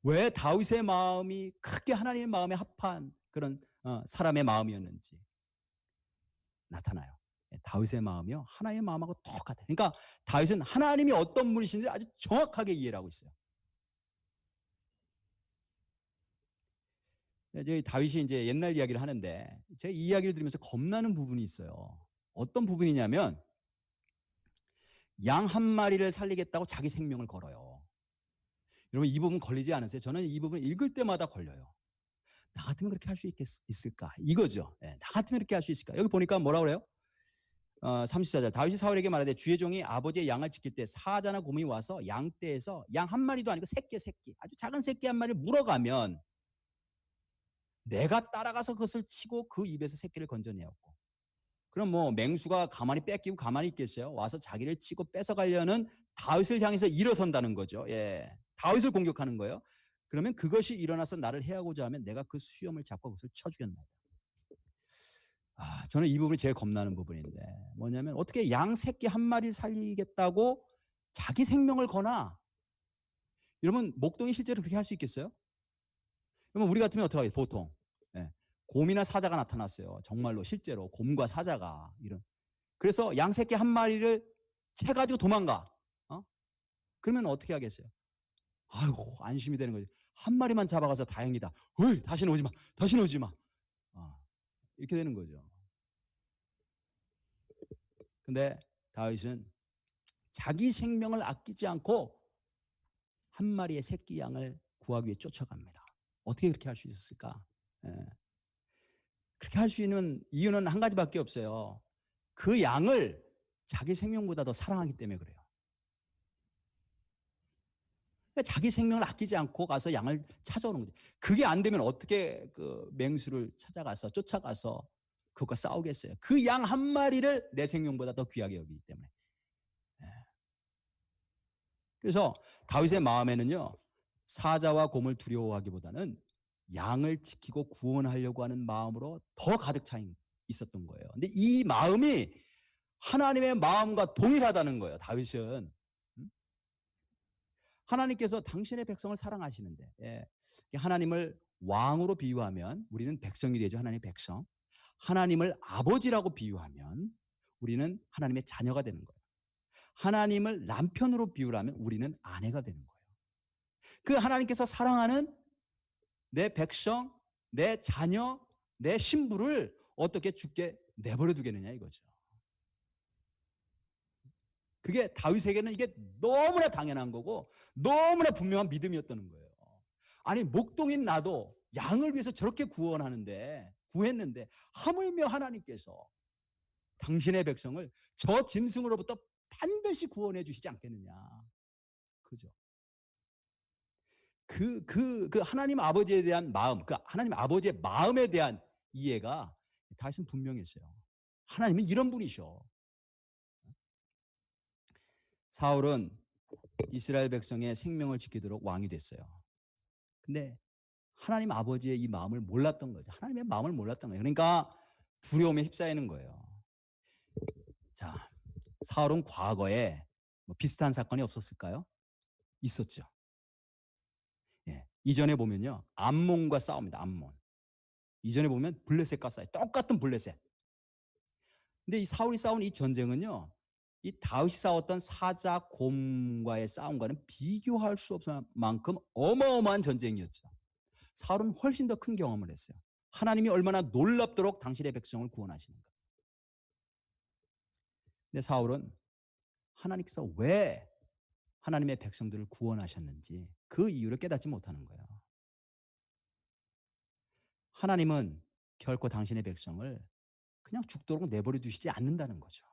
왜 다윗의 마음이 크게 하나님의 마음에 합한 그런 사람의 마음이었는지 나타나요. 다윗의 마음이요, 하나님의 마음하고 똑같아요. 그러니까 다윗은 하나님이 어떤 분이신지 아주 정확하게 이해를 하고 있어요. 저희 다윗이 이제 옛날 이야기를 하는데, 제가 이 이야기를 들으면서 겁나는 부분이 있어요. 어떤 부분이냐면, 양 한 마리를 살리겠다고 자기 생명을 걸어요. 여러분, 이 부분 걸리지 않으세요? 저는 이 부분 읽을 때마다 걸려요. 나 같으면 그렇게 할 수 있을까? 이거죠. 나 같으면 그렇게 할 수 있을까? 여기 보니까 뭐라 그래요? 34절. 다윗이 사울에게 말하되, 주의 종이 아버지의 양을 지킬 때 사자나 곰이 와서 양떼에서 양 한 마리도 아니고 새끼 아주 작은 새끼 한 마리를 물어가면 내가 따라가서 그것을 치고 그 입에서 새끼를 건져내었고. 그럼 뭐 맹수가 가만히 뺏기고 가만히 있겠어요? 와서 자기를 치고 뺏어가려는 다윗을 향해서 일어선다는 거죠. 예, 다윗을 공격하는 거예요. 그러면 그것이 일어나서 나를 해하고자 하면 내가 그 수염을 잡고 그것을 쳐 죽였나이다. 저는 이 부분이 제일 겁나는 부분인데, 뭐냐면 어떻게 양 새끼 한 마리를 살리겠다고 자기 생명을 거나. 여러분, 목동이 실제로 그렇게 할 수 있겠어요? 그러면 우리 같으면 어떻게 하겠어요? 보통 곰이나 사자가 나타났어요. 정말로 실제로 곰과 사자가 이런. 그래서 양 새끼 한 마리를 채가지고 도망가. 그러면 어떻게 하겠어요? 아이고, 안심이 되는 거지. 한 마리만 잡아가서 다행이다. 어이, 다시는 오지 마. 다시는 오지 마. 이렇게 되는 거죠. 근데 다윗은 자기 생명을 아끼지 않고 한 마리의 새끼 양을 구하기 위해 쫓아갑니다. 어떻게 그렇게 할 수 있었을까? 그렇게 할 수 있는 이유는 한 가지밖에 없어요. 그 양을 자기 생명보다 더 사랑하기 때문에 그래요. 그러니까 자기 생명을 아끼지 않고 가서 양을 찾아오는 거죠. 그게 안 되면 어떻게 그 맹수를 찾아가서 쫓아가서 그것과 싸우겠어요. 그 양 한 마리를 내 생명보다 더 귀하게 여기기 때문에. 그래서 다윗의 마음에는요, 사자와 곰을 두려워하기보다는 양을 지키고 구원하려고 하는 마음으로 더 가득 차 있었던 거예요. 근데 이 마음이 하나님의 마음과 동일하다는 거예요. 다윗은 하나님께서 당신의 백성을 사랑하시는데, 하나님을 왕으로 비유하면 우리는 백성이 되죠. 하나님의 백성. 하나님을 아버지라고 비유하면 우리는 하나님의 자녀가 되는 거예요. 하나님을 남편으로 비유하면 우리는 아내가 되는 거예요. 그 하나님께서 사랑하는 내 백성, 내 자녀, 내 신부를 어떻게 죽게 내버려 두겠느냐 이거죠. 그게 다윗에게는 이게 너무나 당연한 거고 너무나 분명한 믿음이었다는 거예요. 아니, 목동인 나도 양을 위해서 저렇게 구했는데 하물며 하나님께서 당신의 백성을 저 짐승으로부터 반드시 구원해 주시지 않겠느냐. 그죠? 그 하나님 아버지에 대한 마음, 그 하나님 아버지의 마음에 대한 이해가 다윗은 분명했어요. 하나님은 이런 분이셔. 사울은 이스라엘 백성의 생명을 지키도록 왕이 됐어요. 근데 하나님 아버지의 이 마음을 몰랐던 거죠. 하나님의 마음을 몰랐던 거예요. 그러니까 두려움에 휩싸이는 거예요. 자, 사울은 과거에 뭐 비슷한 사건이 없었을까요? 있었죠. 예. 이전에 보면요, 암몬과 싸웁니다. 암몬. 이전에 보면 블레셋과 싸워요. 똑같은 블레셋. 근데 이 사울이 싸운 이 전쟁은요, 이 다윗이 싸웠던 사자 곰과의 싸움과는 비교할 수 없을 만큼 어마어마한 전쟁이었죠. 사울은 훨씬 더 큰 경험을 했어요. 하나님이 얼마나 놀랍도록 당신의 백성을 구원하시는가. 근데 사울은 하나님께서 왜 하나님의 백성들을 구원하셨는지 그 이유를 깨닫지 못하는 거예요. 하나님은 결코 당신의 백성을 그냥 죽도록 내버려 두시지 않는다는 거죠.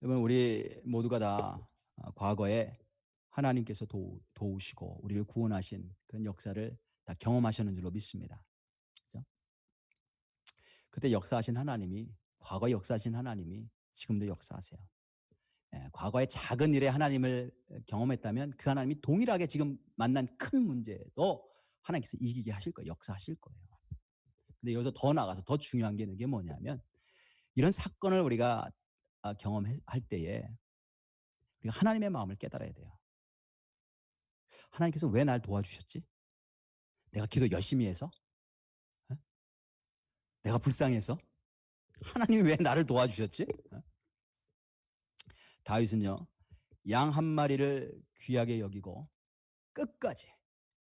여러분, 우리 모두가 다 과거에 하나님께서 도우시고 우리를 구원하신 그런 역사를 다 경험하셨는 줄로 믿습니다. 그렇죠? 그때 역사하신 하나님이, 과거 역사하신 하나님이 지금도 역사하세요. 과거의 작은 일에 하나님을 경험했다면 그 하나님이 동일하게 지금 만난 큰 문제도 하나님께서 이기게 하실 거예요. 역사하실 거예요. 근데 여기서 더 나가서 더 중요한 게 뭐냐면 이런 사건을 우리가 경험할 때에 우리가 하나님의 마음을 깨달아야 돼요. 하나님께서 왜 날 도와주셨지? 내가 기도 열심히 해서? 내가 불쌍해서? 하나님이 왜 나를 도와주셨지? 다윗은요, 양 한 마리를 귀하게 여기고 끝까지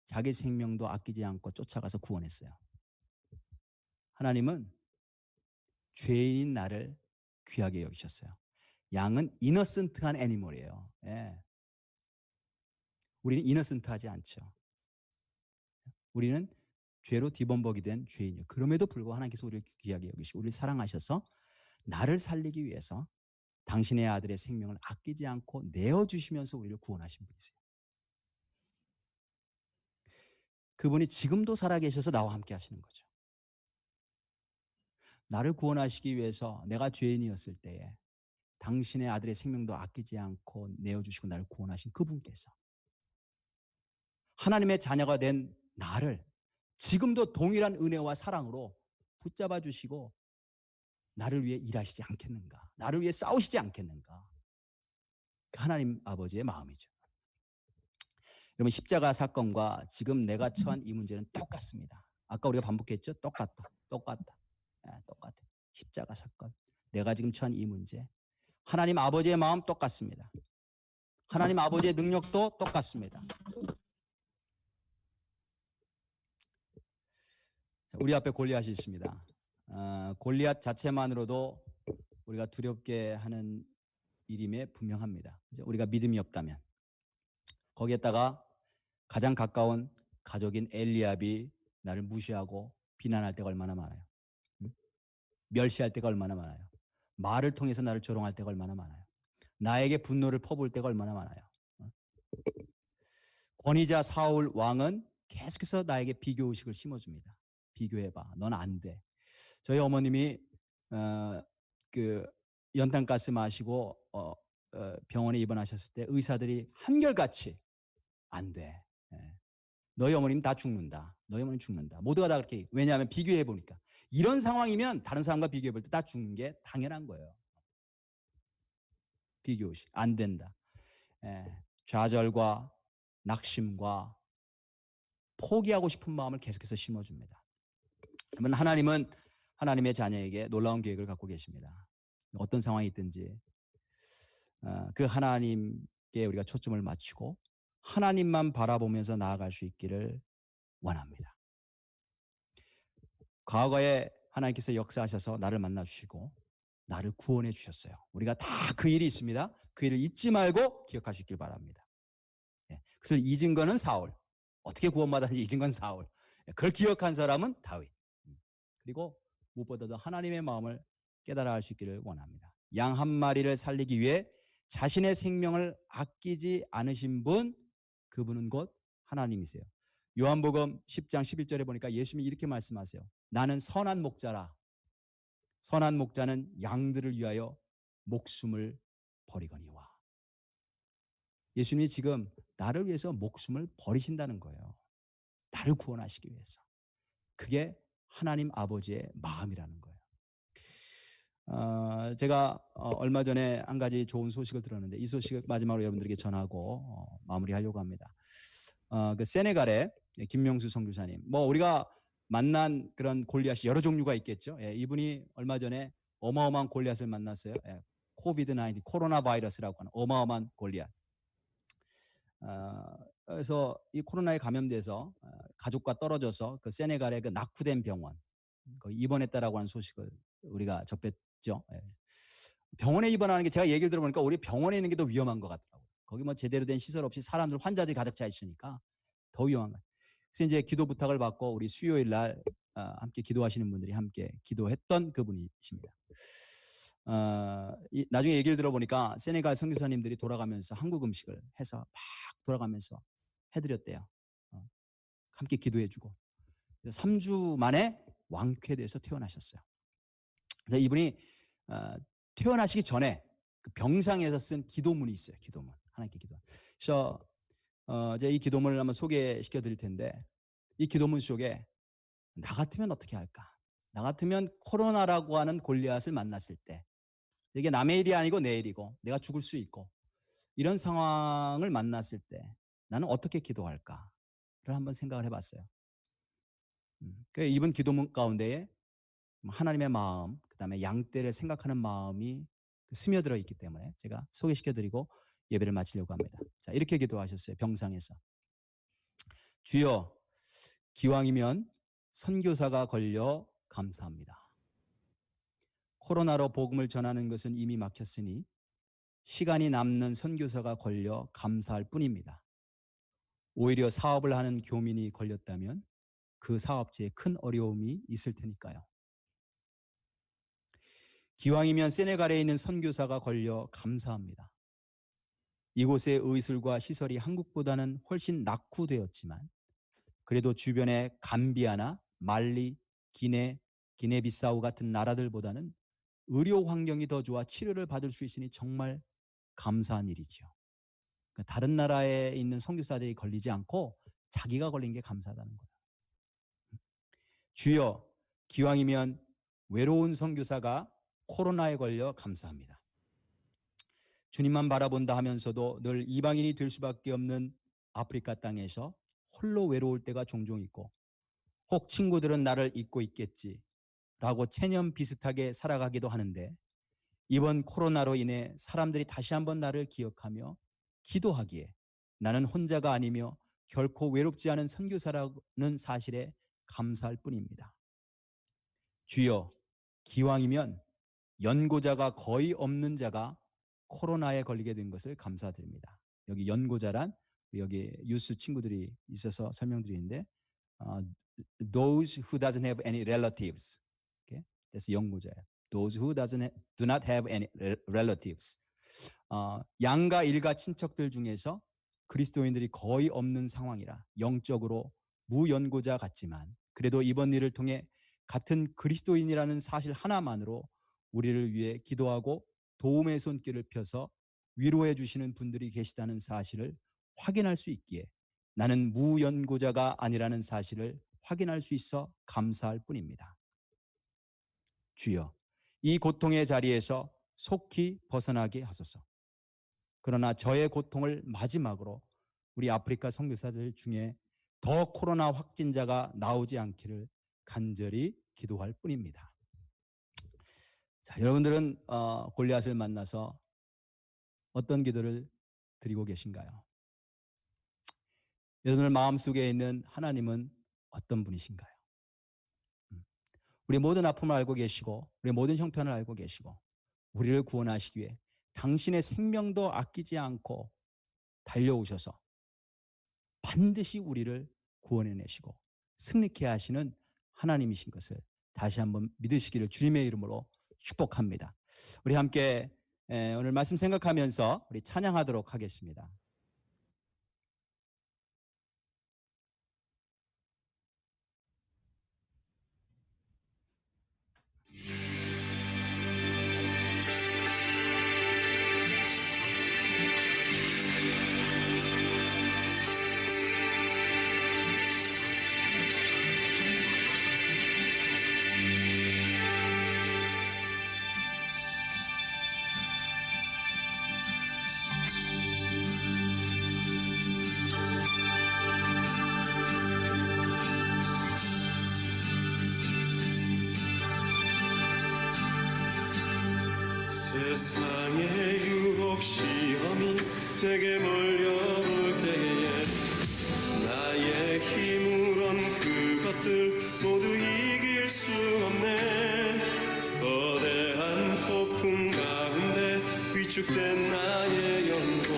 자기 생명도 아끼지 않고 쫓아가서 구원했어요. 하나님은 죄인인 나를 귀하게 여기셨어요. 양은 이너센트한 애니멀이에요. 예. 우리는 이너센트하지 않죠. 우리는 죄로 뒤범벅이 된 죄인이에요. 그럼에도 불구하고 하나님께서 우리를 귀하게 여기시고 우리를 사랑하셔서 나를 살리기 위해서 당신의 아들의 생명을 아끼지 않고 내어주시면서 우리를 구원하신 분이세요. 그분이 지금도 살아계셔서 나와 함께 하시는 거죠. 나를 구원하시기 위해서 내가 죄인이었을 때에 당신의 아들의 생명도 아끼지 않고 내어주시고 나를 구원하신 그분께서 하나님의 자녀가 된 나를 지금도 동일한 은혜와 사랑으로 붙잡아 주시고 나를 위해 일하시지 않겠는가? 나를 위해 싸우시지 않겠는가? 하나님 아버지의 마음이죠. 여러분 십자가 사건과 지금 내가 처한 이 문제는 똑같습니다. 아까 우리가 반복했죠? 똑같다. 똑같아. 십자가 사건. 내가 지금 처한 이 문제. 하나님 아버지의 마음 똑같습니다. 하나님 아버지의 능력도 똑같습니다. 우리 앞에 골리앗이 있습니다. 골리앗 자체만으로도 우리가 두렵게 하는 일임에 분명합니다. 우리가 믿음이 없다면 거기에다가 가장 가까운 가족인 엘리압이 나를 무시하고 비난할 때가 얼마나 많아요. 멸시할 때가 얼마나 많아요. 말을 통해서 나를 조롱할 때가 얼마나 많아요. 나에게 분노를 퍼부을 때가 얼마나 많아요. 권위자 사울 왕은 계속해서 나에게 비교의식을 심어줍니다. 비교해봐. 넌 안 돼. 저희 어머님이 그 연탄가스 마시고 병원에 입원하셨을 때 의사들이 한결같이 안 돼. 너희 어머님 다 죽는다. 너희 어머님 죽는다. 모두가 다 그렇게. 왜냐하면 비교해 보니까 이런 상황이면 다른 사람과 비교해 볼 때 다 죽는 게 당연한 거예요. 비교의식 안 된다. 좌절과 낙심과 포기하고 싶은 마음을 계속해서 심어줍니다. 그러면 하나님은 하나님의 자녀에게 놀라운 계획을 갖고 계십니다. 어떤 상황이 있든지 그 하나님께 우리가 초점을 맞추고 하나님만 바라보면서 나아갈 수 있기를 원합니다. 과거에 하나님께서 역사하셔서 나를 만나주시고 나를 구원해 주셨어요. 우리가 다 그 일이 있습니다. 그 일을 잊지 말고 기억할 수 있길 바랍니다. 그것을 잊은 거는 사울. 어떻게 구원받았는지 잊은 건 사울. 그걸 기억한 사람은 다윗. 그리고 무엇보다도 하나님의 마음을 깨달아 할 수 있기를 원합니다. 양 한 마리를 살리기 위해 자신의 생명을 아끼지 않으신 분, 그분은 곧 하나님이세요. 요한복음 10장 11절에 보니까 예수님이 이렇게 말씀하세요. 나는 선한 목자라. 선한 목자는 양들을 위하여 목숨을 버리거니와. 예수님이 지금 나를 위해서 목숨을 버리신다는 거예요. 나를 구원하시기 위해서. 그게 하나님 아버지의 마음이라는 거예요. 제가 얼마 전에 한 가지 좋은 소식을 들었는데 이 소식을 마지막으로 여러분들에게 전하고 마무리하려고 합니다. 그 세네갈의 김명수 선교사님, 우리가 만난 그런 골리앗이 여러 종류가 있겠죠. 이분이 얼마 전에 어마어마한 골리앗을 만났어요. 코비드-19 코로나 바이러스라고 하는 어마어마한 골리앗. 그래서 이 코로나에 감염돼서 가족과 떨어져서 그 세네갈의 그 낙후된 병원 거기 입원했다라고 하는 소식을 우리가 접했죠. 병원에 입원하는 게 제가 얘기를 들어보니까 우리 병원에 있는 게 더 위험한 것 같더라고요. 거기 제대로 된 시설 없이 사람들 환자들이 가득 차 있으니까 더 위험한 거예요. 그래서 이제 기도 부탁을 받고 우리 수요일 날 함께 기도하시는 분들이 함께 기도했던 그분이십니다. 나중에 얘기를 들어보니까 세네갈 선교사님들이 돌아가면서 한국 음식을 해서 막 돌아가면서 해드렸대요. 함께 기도해주고 3주 만에 왕쾌돼서 퇴원하셨어요. 그래서 이분이 태어나시기 전에 그 병상에서 쓴 기도문이 있어요. 기도문. 하나님께 기도. 그래서 제가 이 기도문을 한번 소개시켜 드릴 텐데, 이 기도문 속에 나 같으면 어떻게 할까? 나 같으면 코로나라고 하는 골리앗을 만났을 때, 이게 남의 일이 아니고 내 일이고 내가 죽을 수 있고 이런 상황을 만났을 때 나는 어떻게 기도할까를 한번 생각을 해봤어요. 이번 기도문 가운데에 하나님의 마음, 그다음에 양떼를 생각하는 마음이 스며들어 있기 때문에 제가 소개시켜드리고 예배를 마치려고 합니다. 자, 이렇게 기도하셨어요. 병상에서. 주여, 기왕이면 선교사가 걸려 감사합니다. 코로나로 복음을 전하는 것은 이미 막혔으니 시간이 남는 선교사가 걸려 감사할 뿐입니다. 오히려 사업을 하는 교민이 걸렸다면 그 사업체에 큰 어려움이 있을 테니까요. 기왕이면 세네갈에 있는 선교사가 걸려 감사합니다. 이곳의 의술과 시설이 한국보다는 훨씬 낙후되었지만 그래도 주변의 감비아나 말리, 기네비사우 같은 나라들보다는 의료 환경이 더 좋아 치료를 받을 수 있으니 정말 감사한 일이죠. 그러니까 다른 나라에 있는 선교사들이 걸리지 않고 자기가 걸린 게 감사하다는 거예요. 주여, 기왕이면 외로운 선교사가 코로나에 걸려 감사합니다. 주님만 바라본다 하면서도 늘 이방인이 될 수밖에 없는 아프리카 땅에서 홀로 외로울 때가 종종 있고, 혹 친구들은 나를 잊고 있겠지 라고 체념 비슷하게 살아가기도 하는데, 이번 코로나로 인해 사람들이 다시 한번 나를 기억하며 기도하기에 나는 혼자가 아니며 결코 외롭지 않은 선교사라는 사실에 감사할 뿐입니다. 주여, 기왕이면 연고자가 거의 없는 자가 코로나에 걸리게 된 것을 감사드립니다. 여기 연고자란 여기 유스 친구들이 있어서 설명드리는데 those who doesn't have any relatives. Okay? 그래서 연고자예요. Those who do not have any relatives. 양가 일가 친척들 중에서 그리스도인들이 거의 없는 상황이라 영적으로 무연고자 같지만 그래도 이번 일을 통해 같은 그리스도인이라는 사실 하나만으로 우리를 위해 기도하고 도움의 손길을 펴서 위로해 주시는 분들이 계시다는 사실을 확인할 수 있기에 나는 무연고자가 아니라는 사실을 확인할 수 있어 감사할 뿐입니다. 주여, 이 고통의 자리에서 속히 벗어나게 하소서. 그러나 저의 고통을 마지막으로 우리 아프리카 선교사들 중에 더 코로나 확진자가 나오지 않기를 간절히 기도할 뿐입니다. 자, 여러분들은 골리앗을 만나서 어떤 기도를 드리고 계신가요? 여러분들 마음속에 있는 하나님은 어떤 분이신가요? 우리 모든 아픔을 알고 계시고 우리 모든 형편을 알고 계시고 우리를 구원하시기 위해 당신의 생명도 아끼지 않고 달려오셔서 반드시 우리를 구원해내시고 승리케 하시는 하나님이신 것을 다시 한번 믿으시기를 주님의 이름으로 축복합니다. 우리 함께 오늘 말씀 생각하면서 우리 찬양하도록 하겠습니다. 세상의 유혹 시험이 내게 몰려올 때에 나의 힘으론 그것들 모두 이길 수 없네. 거대한 폭풍 가운데 위축된 나의 영혼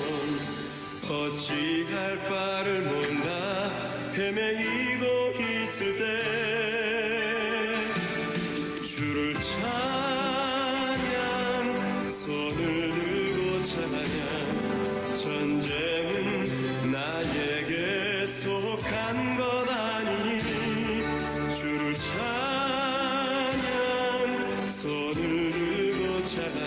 어찌할 바를 몰라 헤매이고 있을 때 주를 손을 들고 찬양. 전쟁은 나에게 속한 것 아니니 주를 찬양. 손을 들고 찬양.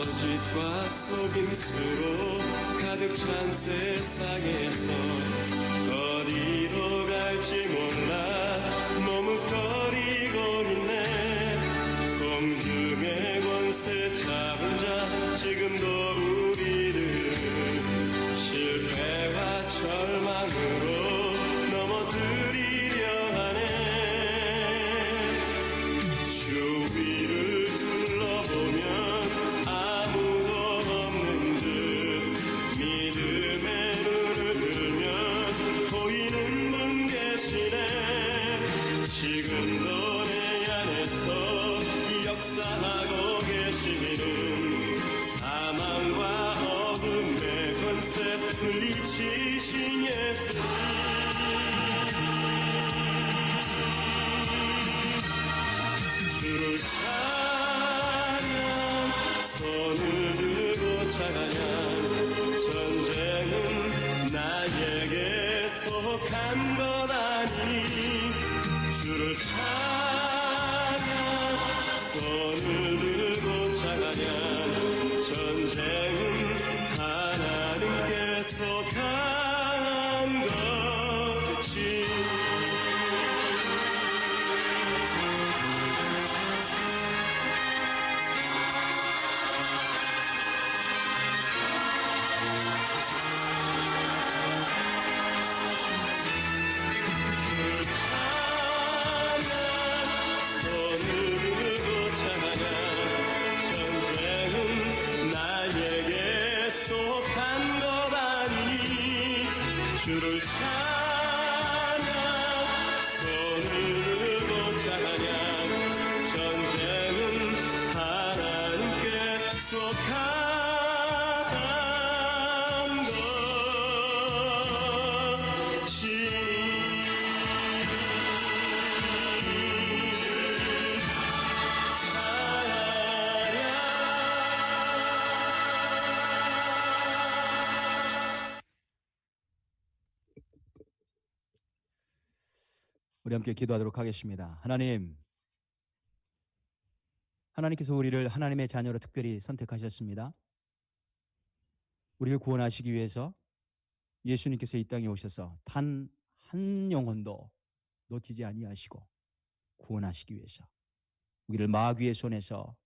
거짓과 속임수로 가득 찬 세상에서 어디로 갈지 몰라 머뭇거리고 있네. 공중의 권세 잡은 자 지금도 우리를 실패와 절망으로 넘어뜨리려 하네. 주위를 둘러보면 아무도 없는 듯 믿음의 눈을 들면 보이는 분 계시네. 지금도 내 안에서 역사하고 계시는 사망과 어둠의 권세 물리치신 예수님. 주를 찬양 손을 들고 찬양. 전쟁은 나에게 속한 것 아니니 주를 찬양 손을 들고 찬양. 전쟁은 하나님께 속한 것이. 주를 찬양 손을 들고 찬양. 전쟁은 하나님께 속한 것이니. 우리 함께 기도하도록 하겠습니다. 하나님께서 우리를 하나님의 자녀로 특별히 선택하셨습니다. 우리를 구원하시기 위해서 예수님께서 이 땅에 오셔서 단 한 영혼도 놓치지 아니하시고 구원하시기 위해서 우리를 마귀의 손에서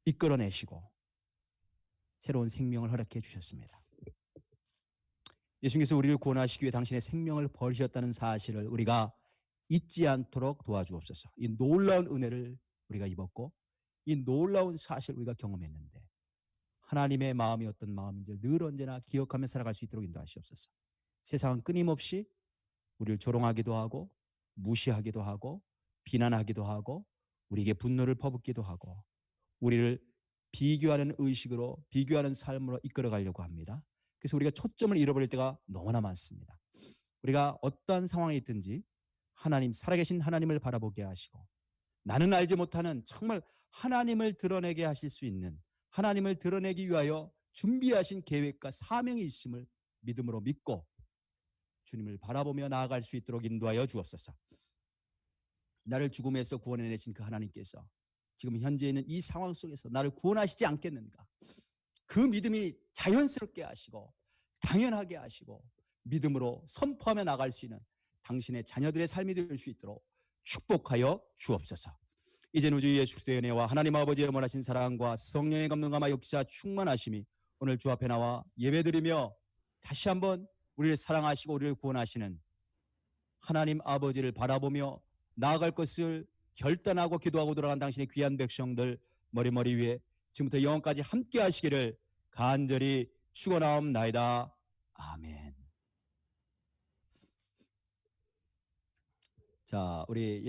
이끌어내시고 새로운 생명을 허락해 주셨습니다. 예수님께서 우리를 구원하시기 위해 당신의 생명을 버리셨다는 사실을 우리가 잊지 않도록 도와주옵소서. 이 놀라운 은혜를 우리가 입었고 이 놀라운 사실을 우리가 경험했는데 하나님의 마음이 어떤 마음인지 늘 언제나 기억하며 살아갈 수 있도록 인도하시옵소서. 세상은 끊임없이 우리를 조롱하기도 하고 무시하기도 하고 비난하기도 하고 우리에게 분노를 퍼붓기도 하고 우리를 비교하는 의식으로 비교하는 삶으로 이끌어가려고 합니다. 그래서 우리가 초점을 잃어버릴 때가 너무나 많습니다. 우리가 어떠한 상황에 있든지 하나님, 살아계신 하나님을 바라보게 하시고 나는 알지 못하는 정말 하나님을 드러내게 하실 수 있는 하나님을 드러내기 위하여 준비하신 계획과 사명이 있음을 믿음으로 믿고 주님을 바라보며 나아갈 수 있도록 인도하여 주옵소서. 나를 죽음에서 구원해내신 그 하나님께서 지금 현재 있는 이 상황 속에서 나를 구원하시지 않겠는가? 그 믿음이 자연스럽게 하시고 당연하게 하시고 믿음으로 선포하며 나갈 수 있는 당신의 자녀들의 삶이 될 수 있도록 축복하여 주옵소서. 이제는 우주 예수 그리스도의 은혜와 하나님 아버지의 원하신 사랑과 성령의 감동감화 역사 충만하심이 오늘 주 앞에 나와 예배드리며 다시 한번 우리를 사랑하시고 우리를 구원하시는 하나님 아버지를 바라보며 나아갈 것을 결단하고 기도하고 돌아간 당신의 귀한 백성들 머리 위에 지금부터 영원까지 함께 하시기를 간절히 축원하옵나이다. 아멘. 자, 우리